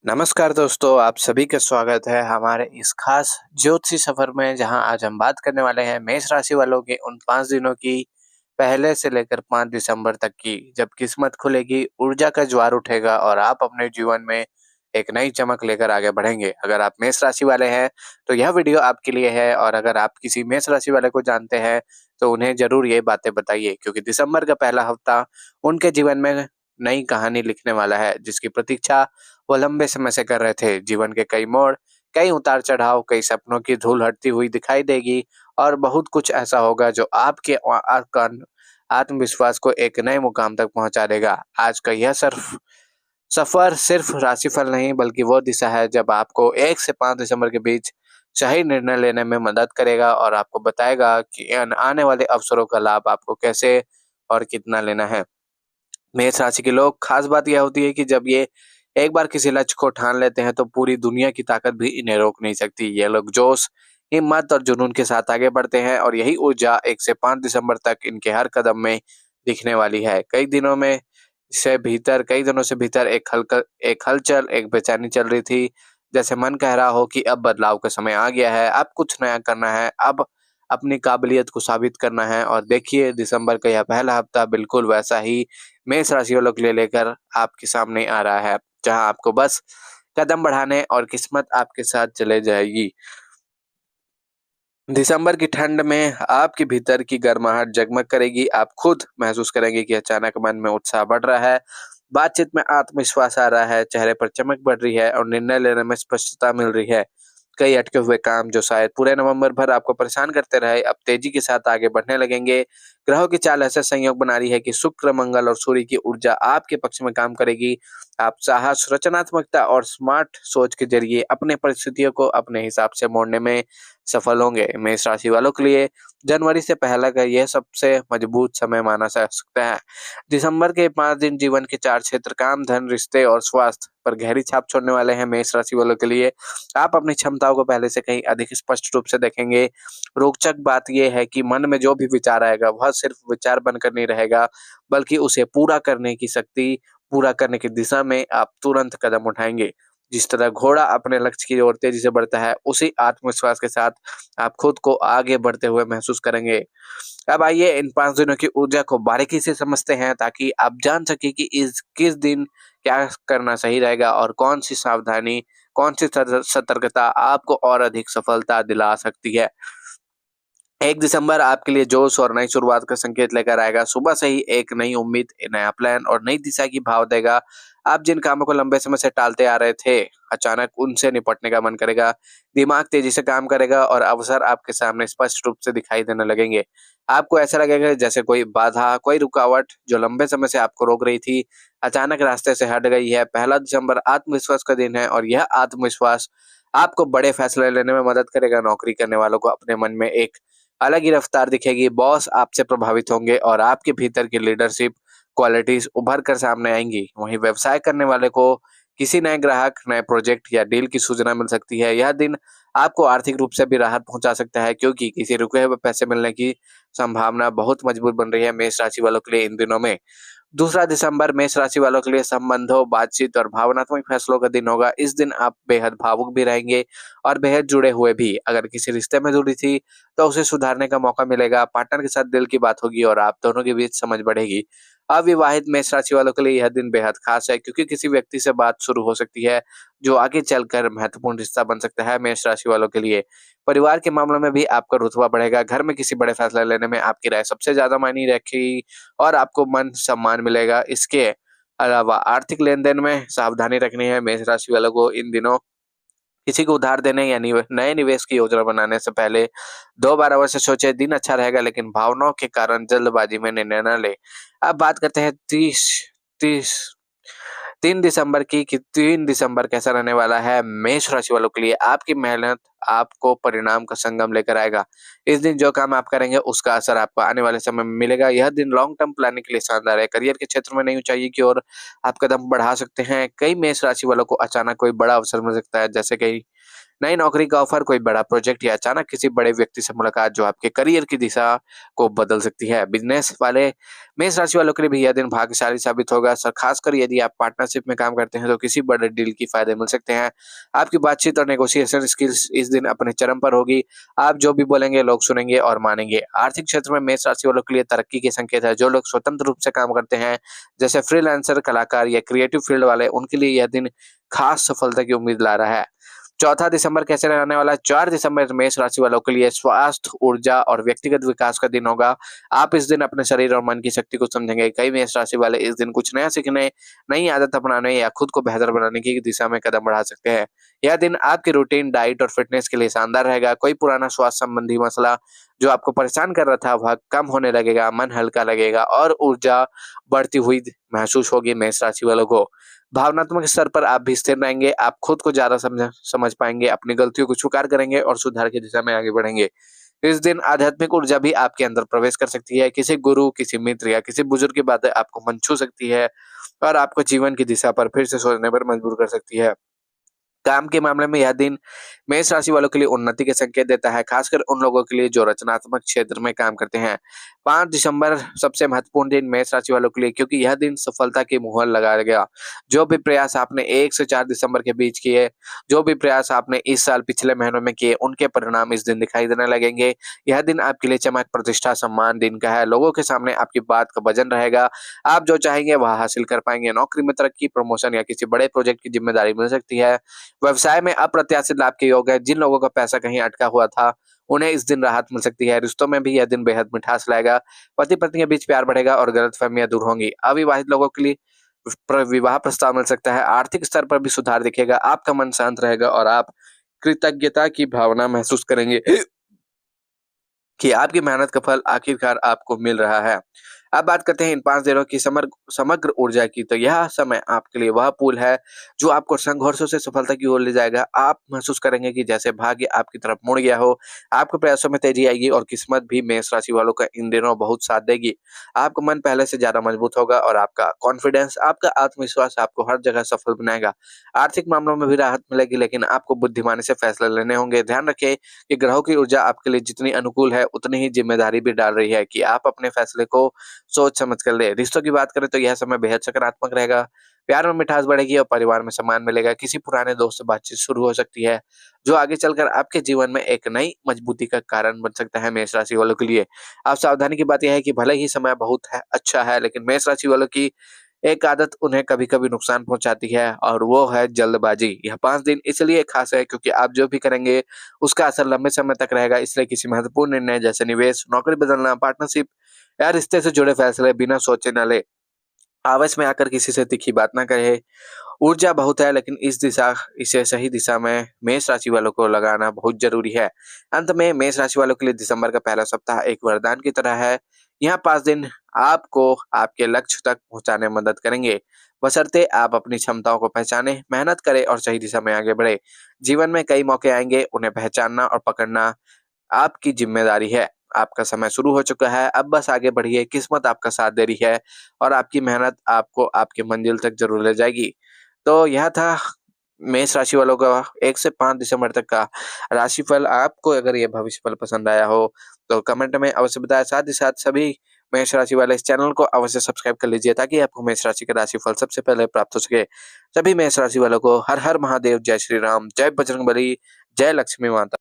नमस्कार दोस्तों, आप सभी का स्वागत है हमारे इस खास ज्योतिषी सफर में जहां आज हम बात करने वाले हैं मेष राशि वालों के उन 5 दिनों की, पहले से लेकर 5 दिसंबर तक की, जब किस्मत खुलेगी, ऊर्जा का ज्वार उठेगा और आप अपने जीवन में एक नई चमक लेकर आगे बढ़ेंगे। अगर आप मेष राशि वाले हैं, तो यह वीडियो आपके लिए है और अगर आप किसी मेष राशि वाले को जानते हैं, तो उन्हें ज़रूर ये बातें बताइए क्योंकि दिसंबर का पहला हफ्ता उनके जीवन में नई कहानी लिखने वाला है, जिसकी प्रतीक्षा वो लंबे समय से कर रहे थे। जीवन के कई मोड़, कई उतार-चढ़ाव, कई सपनों की धूल हटती हुई दिखाई देगी और बहुत कुछ ऐसा होगा जो आपके आत्मविश्वास को एक नए मुकाम तक पहुँचा देगा। आज का यह सफ़र सिर्फ राशिफल नहीं बल्कि वो दिशा है जब आपको 1 से 5 दिसंबर के बीच सही निर्णय लेने में मदद करेगा और आपको बताएगा कि आने वाले अवसरों का लाभ आपको कैसे और कितना लेना है। मेष राशि के लोग खास बात यह होती है कि जब ये एक बार किसी लक्ष्य को ठान लेते हैं तो पूरी दुनिया की ताकत भी इन्हें रोक नहीं सकती। ये लोग जोश, हिम्मत और जुनून के साथ आगे बढ़ते हैं और यही ऊर्जा 1 से 5 दिसंबर तक इनके हर कदम में दिखने वाली है। कई दिनों से भीतर एक हलचल, एक बेचैनी चल रही थी। जैसे मन कह रहा हो कि अब बदलाव का समय आ गया है, अब कुछ नया करना है, अब अपनी काबिलियत को साबित करना है और देखिए दिसंबर का यह पहला हफ्ता बिल्कुल वैसा ही मेष राशि वालों के लिए लेकर आपके सामने आ रहा है, जहां आपको बस कदम बढ़ाने और किस्मत आपके साथ चले जाएगी। दिसंबर की ठंड में आपके भीतर की गर्माहट जगमग करेगी। आप खुद महसूस करेंगे कि अचानक मन में उत्साह बढ़ रहा है, बातचीत में आत्मविश्वास आ रहा है, चेहरे पर चमक बढ़ रही है और निर्णय लेने में स्पष्टता मिल रही है। कई अटके हुए काम जो शायद पूरे नवंबर भर आपको परेशान करते रहे, अब तेजी के साथ आगे बढ़ने लगेंगे। ग्रहों की चाल ऐसा संयोग बना रही है कि शुक्र, मंगल और सूर्य की ऊर्जा आपके पक्ष में काम करेगी। आप साहस, रचनात्मकता और स्मार्ट सोच के जरिए अपने परिस्थितियों को अपने हिसाब से मोड़ने में सफल होंगे। मेष राशि वालों के लिए जनवरी से पहले का यह सबसे मजबूत समय माना जा सकता है। दिसंबर के 5 दिन जीवन के 4 क्षेत्र काम, धन, रिश्ते और स्वास्थ्य पर गहरी छाप छोड़ने वाले हैं। मेष राशि वालों के लिए आप अपनी क्षमताओं को पहले से कहीं अधिक स्पष्ट रूप से देखेंगे। रोचक बात यह है कि मन में जो भी विचार आएगा, वह सिर्फ विचार बनकर नहीं रहेगा, बल्कि उसे पूरा करने की दिशा में आप तुरंत कदम उठाएँगे। जिस तरह घोड़ा अपने लक्ष्य की ओर तेजी से बढ़ता है, उसी आत्मविश्वास के साथ आप खुद को आगे बढ़ते हुए महसूस करेंगे। अब आइए इन 5 दिनों की ऊर्जा को बारीकी से समझते हैं ताकि आप जान सकें कि इस किस दिन क्या करना सही रहेगा और कौन सी सतर्कता आपको और अधिक सफलता दिला सकती है। 1 दिसंबर आपके लिए जोश और नई शुरुआत का संकेत लेकर आएगा। सुबह से ही एक नई उम्मीद, नया प्लान और नई दिशा की भाव देगा। आप जिन कामों को लंबे समय से टालते आ रहे थे, अचानक उनसे निपटने का मन करेगा। दिमाग तेजी से काम करेगा और अवसर आपके सामने स्पष्ट रूप से दिखाई देने लगेंगे। आपको ऐसा लगेगा जैसे कोई बाधा, कोई रुकावट जो लंबे समय से आपको रोक रही थी, अचानक रास्ते से हट गई है। पहला दिसंबर आत्मविश्वास का दिन है और यह आत्मविश्वास आपको बड़े फैसले लेने में मदद करेगा। नौकरी करने वालों को अपने मन में एक अलग ही रफ्तार दिखेगी, बॉस आपसे प्रभावित होंगे और आपके भीतर की लीडरशिप क्वालिटीज उभर कर सामने आएंगी। वहीं व्यवसाय करने वाले को किसी नए ग्राहक, नए प्रोजेक्ट या डील की सूचना मिल सकती है। यह दिन आपको आर्थिक रूप से भी राहत पहुंचा सकता है क्योंकि किसी रुके हुए पैसे मिलने की संभावना बहुत मजबूत बन रही है मेष राशि वालों के लिए इन दिनों में। दूसरा दिसंबर मेष राशि वालों के लिए संबंधों, बातचीत और भावनात्मक फैसलों का दिन होगा। इस दिन आप बेहद भावुक भी रहेंगे और बेहद जुड़े हुए भी। अगर किसी रिश्ते में दूरी थी, तो उसे सुधारने का मौका मिलेगा। पार्टनर के साथ दिल की बात होगी और आप दोनों के बीच समझ बढ़ेगी। अविवाहित मेष राशि वालों के लिए यह दिन बेहद खास है क्योंकि किसी व्यक्ति से बात शुरू हो सकती है, जो आगे चलकर महत्वपूर्ण रिश्ता बन सकता है। मेष राशि वालों के लिए परिवार के मामलों में भी आपका रुतबा बढ़ेगा। घर में किसी बड़े फैसले लेने में आपकी राय सबसे ज्यादा मायने रखेगी और आपको मान सम्मान मिलेगा। इसके अलावा आर्थिक लेन-देन में सावधानी रखनी है मेष राशि वालों को इन दिनों। किसी को उधार देने या नए निवेश की योजना बनाने से पहले 2 बार अवश्य सोचें। दिन अच्छा रहेगा लेकिन भावनाओं के कारण जल्दबाजी में निर्णय न लें। अब बात करते हैं 30 3 दिसंबर की कि 3 दिसंबर कैसा रहने वाला है मेष राशि वालों के लिए। आपकी मेहनत आपको परिणाम का संगम लेकर आएगा। इस दिन जो काम आप करेंगे उसका असर आपको आने वाले समय में मिलेगा। यह दिन लॉन्ग टर्म प्लानिंग के लिए शानदार है। करियर के क्षेत्र में नई ऊंचाई की ओर आप कदम बढ़ा सकते हैं। कई मेष राशि वालों को अचानक कोई बड़ा अवसर मिल सकता है, जैसे कहीं नई नौकरी का ऑफर, कोई बड़ा प्रोजेक्ट या अचानक किसी बड़े व्यक्ति से मुलाकात जो आपके करियर की दिशा को बदल सकती है। बिजनेस वाले मेष राशि वालों के लिए भी यह दिन भाग्यशाली साबित होगा। खासकर यदि आप पार्टनरशिप में काम करते हैं तो किसी बड़े डील की फायदे मिल सकते हैं। आपकी बातचीत और नेगोशिएशन स्किल्स इस दिन अपने चरम पर होगी। आप जो भी बोलेंगे लोग सुनेंगे और मानेंगे। आर्थिक क्षेत्र में मेष राशि वालों के लिए तरक्की के संकेत है। जो लोग स्वतंत्र रूप से काम करते हैं, जैसे फ्रीलांसर, कलाकार या क्रिएटिव फील्ड वाले, उनके लिए यह दिन खास सफलता की उम्मीद ला रहा है। चौथा दिसंबर कैसे रहने वाला है? 4 दिसंबर मेष राशि वालों के लिए स्वास्थ्य, ऊर्जा और व्यक्तिगत विकास का दिन होगा। आप इस दिन अपने शरीर और मन की शक्ति को समझेंगे। कई मेष राशि वाले इस दिन कुछ नया सीखने, नई आदत अपनाने या खुद को बेहतर बनाने की दिशा में कदम बढ़ा सकते हैं। यह दिन आपकी रूटीन, डाइट और फिटनेस के लिए शानदार रहेगा। कोई पुराना स्वास्थ्य संबंधी मसला जो आपको परेशान कर रहा था, वह कम होने लगेगा, मन हल्का लगेगा और ऊर्जा बढ़ती हुई महसूस होगी मेष राशि वालों को। भावनात्मक स्तर पर आप भी स्थिर रहेंगे, आप खुद को ज़्यादा समझ पाएँगे, अपनी गलतियों को स्वीकार करेंगे और सुधार की दिशा में आगे बढ़ेंगे। इस दिन आध्यात्मिक ऊर्जा भी आपके अंदर प्रवेश कर सकती है। किसी गुरु, किसी मित्र या किसी बुजुर्ग की बातें आपको मन छू सकती है और आपको जीवन की दिशा पर फिर से सोचने पर मजबूर कर सकती है। काम के मामले में यह दिन मेष राशि वालों के लिए उन्नति के संकेत देता है, खासकर उन लोगों के लिए जो रचनात्मक क्षेत्र में काम करते हैं। 5 दिसंबर सबसे महत्वपूर्ण दिन मेष राशि वालों के लिए, क्योंकि यह दिन सफलता की मुहर लगाया गया। जो भी प्रयास आपने 1 से 4 दिसंबर के बीच किए, जो भी प्रयास आपने इस साल पिछले महीनों में किए, उनके परिणाम इस दिन दिखाई देने लगेंगे। यह दिन आपके लिए चमक, प्रतिष्ठा, सम्मान दिन का है। लोगों के सामने आपकी बात का वजन रहेगा। आप जो चाहेंगे वह हासिल कर पाएँगे। नौकरी में तरक्की, प्रमोशन या किसी बड़े प्रोजेक्ट की जिम्मेदारी मिल सकती है। व्यवसाय में अप्रत्याशित लाभ के योग है। जिन लोगों का पैसा कहीं अटका हुआ था, उन्हें इस दिन राहत मिल सकती है। रिश्तों में भी यह दिन बेहद मिठास लाएगा। पति-पत्नी के बीच प्यार बढ़ेगा और गलतफ़हमियाँ दूर होंगी। अविवाहित लोगों के लिए विवाह प्रस्ताव मिल सकता है। आर्थिक स्तर पर भी सुधार दिखेगा। आपका मन शांत रहेगा और आप कृतज्ञता की भावना महसूस करेंगे कि आपकी मेहनत का फल आखिरकार आपको मिल रहा है। अब बात करते हैं इन 5 दिनों की समग्र ऊर्जा की, तो यह समय आपके लिए वह पुल है जो आपको संघर्षों से सफलता की ओर ले जाएगा। आप महसूस करेंगे कि जैसे भाग्य आपकी तरफ मुड़ गया हो, आपके प्रयासों में तेजी आएगी और किस्मत भी मेष राशि वालों का इन दिनों बहुत साथ देगी। आपका मन पहले से ज़्यादा मजबूत होगा और आपका कॉन्फिडेंस, आपका आत्मविश्वास आपको हर जगह सफल बनाएगा। आर्थिक मामलों में भी राहत मिलेगी, लेकिन आपको बुद्धिमानी से फैसले लेने होंगे। ध्यान रखें कि ग्रहों की ऊर्जा आपके लिए जितनी अनुकूल है, उतनी ही जिम्मेदारी भी डाल रही है कि आप अपने फैसले को सोच समझ कर ले। रिश्तों की बात करें तो यह समय बेहद सकारात्मक रहेगा। प्यार में मिठास बढ़ेगी और परिवार में सम्मान मिलेगा। किसी पुराने दोस्त से बातचीत शुरू हो सकती है, जो आगे चलकर आपके जीवन में एक नई मजबूती का कारण बन सकता है मेष राशि वालों के लिए। अब सावधानी की बात यह है कि भले ही समय बहुत है अच्छा है, लेकिन मेष राशि वालों की एक आदत उन्हें कभी-कभी नुकसान पहुँचाती है और वो है जल्दबाजी। यह 5 दिन इसलिए खास है क्योंकि आप जो भी करेंगे, उसका असर लंबे समय तक रहेगा। इसलिए किसी महत्वपूर्ण निर्णय जैसे निवेश, नौकरी बदलना, पार्टनरशिप या रिश्ते से जुड़े फैसले बिना सोचे न लें। आवेश में आकर किसी से तीखी बात ना करें। ऊर्जा बहुत है, लेकिन इसे सही दिशा में मेष राशि वालों को लगाना बहुत ज़रूरी है। अंत में मेष राशि वालों के लिए दिसंबर का पहला सप्ताह एक वरदान की तरह है। यहाँ 5 दिन आपको आपके लक्ष्य तक पहुँचाने में मदद करेंगे, बशर्ते आप अपनी क्षमताओं को पहचानें, मेहनत करें और सही दिशा में आगे बढ़ें। जीवन में कई मौके आएँगे, उन्हें पहचानना और पकड़ना आपकी ज़िम्मेदारी है। आपका समय शुरू हो चुका है, अब बस आगे बढ़िए, किस्मत आपका साथ दे रही है और आपकी मेहनत आपको आपकी मंजिल तक ज़रूर ले जाएगी। तो यह था मेष राशि वालों का 1 से 5 दिसंबर तक का राशिफल। आपको अगर ये भविष्यफल पसंद आया हो, तो कमेंट में अवश्य बताएँ। साथ ही साथ सभी मेष राशि वाले इस चैनल को अवश्य सब्सक्राइब कर लीजिए, ताकि आपको मेष राशि का राशिफल सबसे पहले प्राप्त हो सके। सभी मेष राशि वालों को हर हर महादेव, जय श्री राम, जय बजरंगबली, जय लक्ष्मी माता।